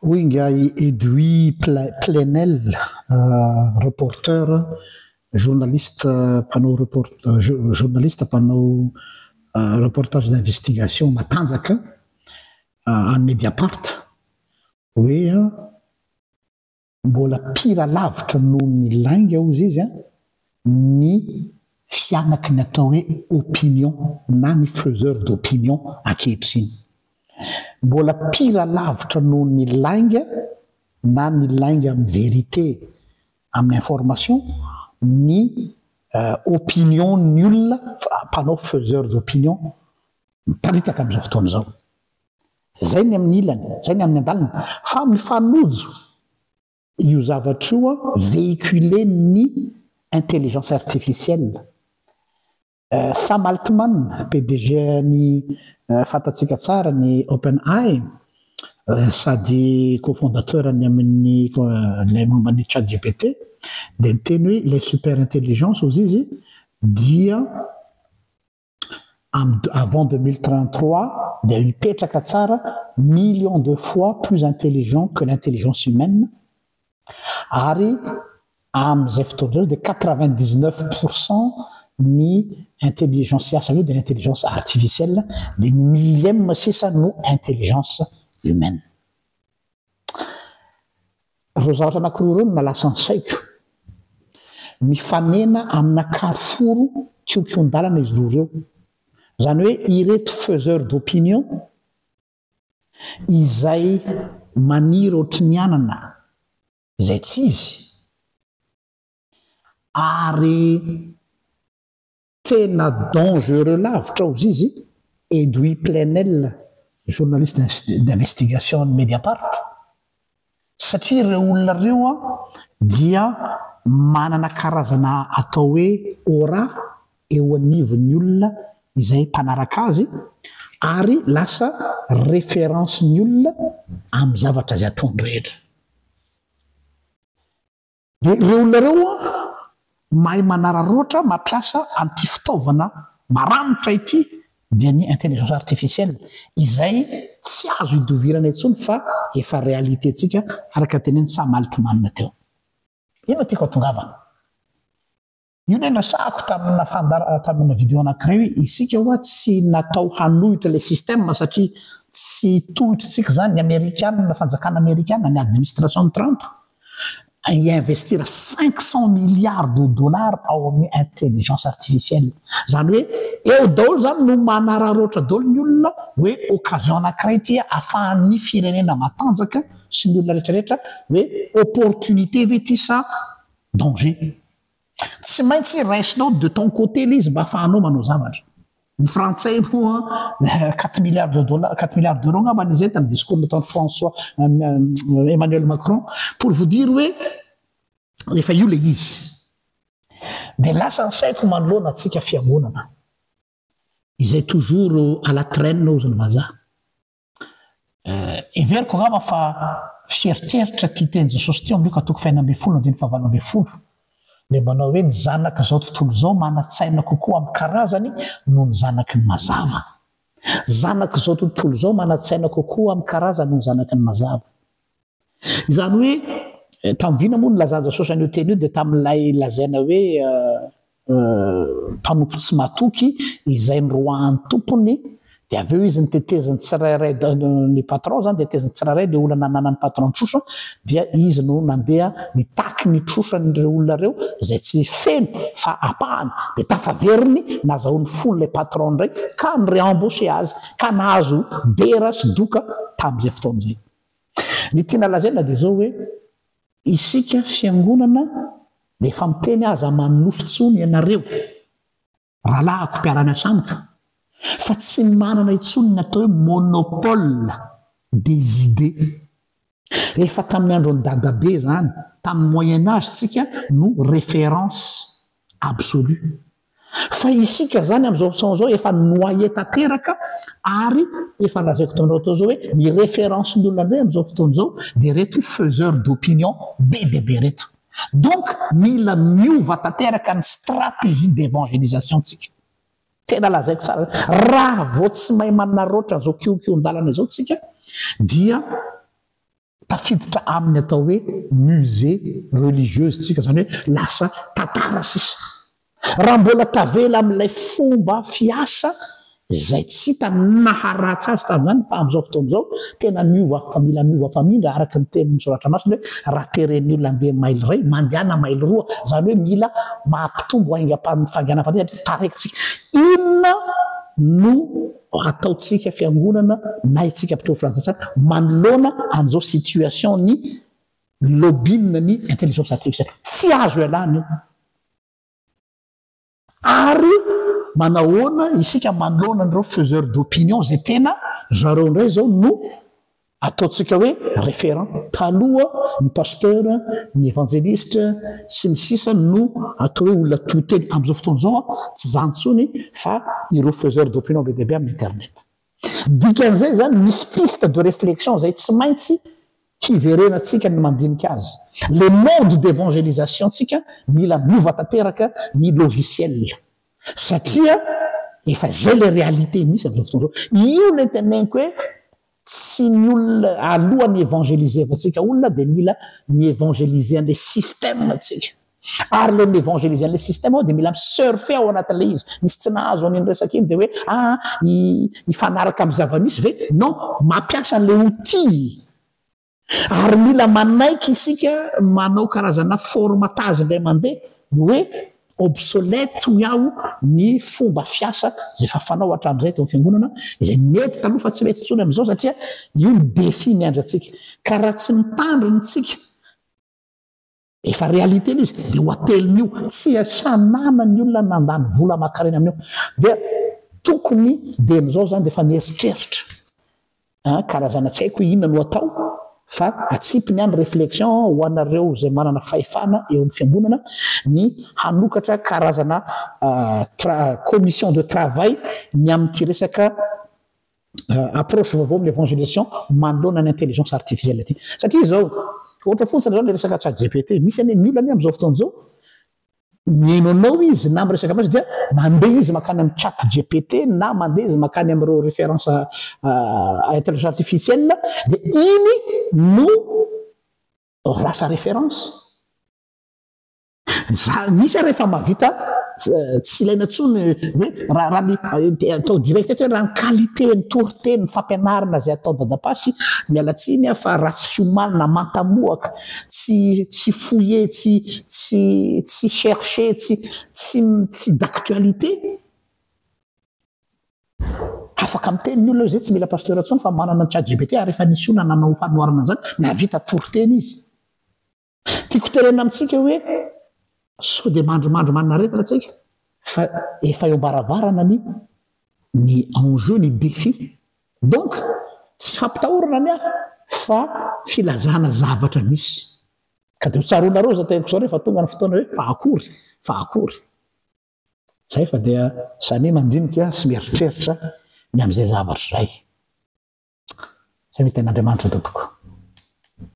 Oui, nga Edoui Plenel, reporter, journaliste, journaliste panneau reportage d'investigation matanjaka en Mediapart. Oui, mbola pira lavitra noho ny lainga ozy izy ny fianaky ny atao hoe opinion na ny faiseur d'opinion ankehitriny. Mbola pira lavitra noho ny lainga na ny lainga amin'ny vérité amin'ny information ny opinion ny olona mpanao faiseur d'opinion miparitaka amin'izao fotoana izao. Zay ny amin'ny ilany, zay ny amin'ny andalina. Fa mifanojo io zavatra io véhiculer ny intelligence artificielle. Sam Altman, PDG ny fantatsika tsara ny OpenAI, sady cofondateur ny amin'ny ilay momba ny ChatGPT, dia niteny hoe les super intelligence ozy izy dia avant 2033 dia hipetraka tsara millions de fois plus intelligent que l'intelligence humaine, ary amin'izay fotoana de 99% ny intelligence asa io de l'intelligence artificielle, de ny millième sisa no intelligence humaine. Ro zavatra anankiroa reo no nalasa ny saiko, mifanena amina carrefour kiokion-dalana izy roa reo. Zany hoe ireto faiseur d'opinion izay maniry ohatry ny anana izay tsy izy, ary tena dangereux lavitra ozy izy. Edoui Plenel, journaliste d'investigation de Mediapart, satria ireo olona reo dia manana karazana atao hoe aura eo anivon'ny olona izay mpanaraka azy, ary lasa référence ny olona amin'ny zavatra izay ataony rehetra. Dia ireo olona reo mahay manararoatra mampiasa an'ity fitaovana maranitra ity dia ny intelligence artificielle izay tsy azo hidovirana intsony fa efa réalité tsika araka teneny Sam Altman teo. Ino tiako hatongavana? Io ny nasako tamina vidéo anankiray hoe isika hoa tsy natao hanohitra le système satria tsy tohitritsika zany ny Américaine, fanjakana Américaine, ny administration de Trump investir 500 milliards de dollars ao amin'ny intelligence artificielle. Zany hoe eo daholo zany no manararoatra daholo ny olona hoe occasion anankiray ity ahafahan'ny firenena matanjaka sy ny olona rehetrarehetra hoe opportunité ve ity sa danger. Tsy maintsy raisinao de ton côté izy mba ahafahanao manao zavatra. Ny frantsay moa 4 milliards de dollars, 4 milliards d'euros ngamba izay tamin'ny discours nataony François Emmanuel Macron, pour vous dire hoe efa io le izy. Dia lasa ny saiko manoloana antsika fiangonana izay toujours à la traîne ozy ny vazaha. Everiko ngamba fa fieritseritra tia teny Jesosy teo amin'ny katoko faina ambin'ny folo andiny fahavalo ambin'ny folo. Le manao hoe ny zanaka zao tontolo zao mana-tsaina kokoa amin'ny karazany noho ny zanaky ny mazava. Zanaka zao tontolo zao mana-tsaina kokoa amin'ny karazany noho ny zanaky ny mazava. Izany hoe tamin'ny vina moa ny lazanja Jesosy an'io teny io dia tamin'ilay lazaina hoe mpanompo tsy matoky izay nyroahan'ny tompony, dia avy eo izy nitetezany tsirairay ny patron zany dia tetezany tsirairay le olona nanana ny patron trosa, dia izy no nandeha nitaky ny trosan'ireo olona reo izay tsy feno fa apahany, dia tafaveriny nazahoany fony le patron ndray ka ny réembauché azy ka nahazo dera sy doka tamin'izay fotoana izay. Ny tiana lazaina dia zao hoe isika fiangonana dia efa miteny aza manofitsony ianareo rahalahako mpiara-miasa amiko fa tsy manana intsony ny atao hoe monopole des idées. Rehefa tamin'ny andron'ny dadabe zany, tamin'ny moyen âge tsika no référence absolue. Fa isika zany amin'izao fotoana zao efa noyé tanteraka, ary efa lazaiko taminareo tao zao hoe ny référence ny olona ndray amin'izao fotoana zao dia reto faiseur d'opinion be dia be reto. Donc mila miova tanteraka ny stratégie d'évangélisation tsika. Tena lazaiko tsara raha vao tsy mahay manararoatra zao kiokion-dalana izao tsika dia tafiditra amin'ny atao hoe musée religieuse tsika zany hoe lasa tantara sisa raha mbola tavela amin'ilay fomba fiasa zay tsy hita naharatsy azy tam'zany fa am'izao fotoana zao tena miova fa mila miova famindra araky ny tenin'ny soratra masina hoe raha teren'ny olona andeha maily ray mandehana maily roa zany hoe mila mampitombo aingam-fanganam-pandeha satria taraikytsika inona no ataotsika fiangonana na itsika mpitoro filantsasana manoloana an'izao situation ny lobine ny intelligence artificielle tsy azo ialany io ary manahoana isika manoloana an'ireo faiseur d'opinion zay tena zareo indray zao no ataotsika hoe référent taloha ny pasteur ny évangéliste sy ny sisa no atao hoe olona toteny am'izao fotoana zao tsy zany tsony fa ireo faiseur d'opinion be deaibe amin'ny internet dikan'izay zany misy piste de réflexion zay tsy maintsy hiverenatsika ny mandinika azy le mode d'évangélisation tsika mila miova tanteraka ny logiciel satria efa zay le réalité misy am'izao fotoana zao io le teneniko hoe tsy ny olona alohany évangéliser fatsika olona dia mila miévangéliser an'le système tsika ary le miévangéliser an'le système ao dia mila misurfe ao anatin'le izy misy tsy nahazo an'iny resaka iny dia hoe hifanaraka amin'ny zava-misy ve non mampiasa an'le outil ary mila manaiky isika manao karazana formatage indray mandeha hoe obsolète ho iaho ny fomba fiasa zay fa fanao hatramin'izay teo amin'ny fiangonana izay mety taloha fa tsy mety tsony amin'izao satria io ny défi miandratsika ka raha tsy mitandronytsika efa réalité l izy dia ho atelin'io tsy asanana ny olona nandany vola makareny amin'io dia tokony dian'izao zany dia efa mieritreritra karazana tsy haiko inona no atao fa atsipiny any réflexion ho anareo zay manana fahefana eo amin'ny fiangonana ny hanokatra karazana commission de travail ny amin'ity resaka approche vaovao amin'ny évangélisation manoloana ny intelligence artificielle aty satria zao ohatra fotsiny zao le resaka chat GPT misy any ny olana am'izao fotoana zao miainonao izy na am'resaka mazy dia mandeha izy makany amin'ny chat GPT na mandeha izy makany amin'ireo référence intelligence artificielle dia iny no lasa référence misy rehefa mahavita tsy ilaina tsony hoe raha ny atao direct eto hoe raha ny qualité ny toriteny ny fampianarana zay atao dadapasy mialatsiny fa raha tsy fiomanina mantamoaka tsy fouiller tsy chercher tsy d'actualité afaka miteny olona zay tsy mila pasteur tsony fa manana ny chat GPT ary efa nisy olona nanao fanoarana zany navita toriteny izy tiako terena amintsika hoe so dia mandromandro maninaretana tsika fa efa eo ambaravarana ny enjeu ny défi donc tsy fampitahorana ny ahy fa filazana zavatra misy ka dia ho tsaroanareo za teniko zao rehefa tonga ny fotoana hoe fa akory zay fa dia samy mandinika sy mieritreritra ny amin'izay zavatra zay zay miten'Andriamanitra tompoko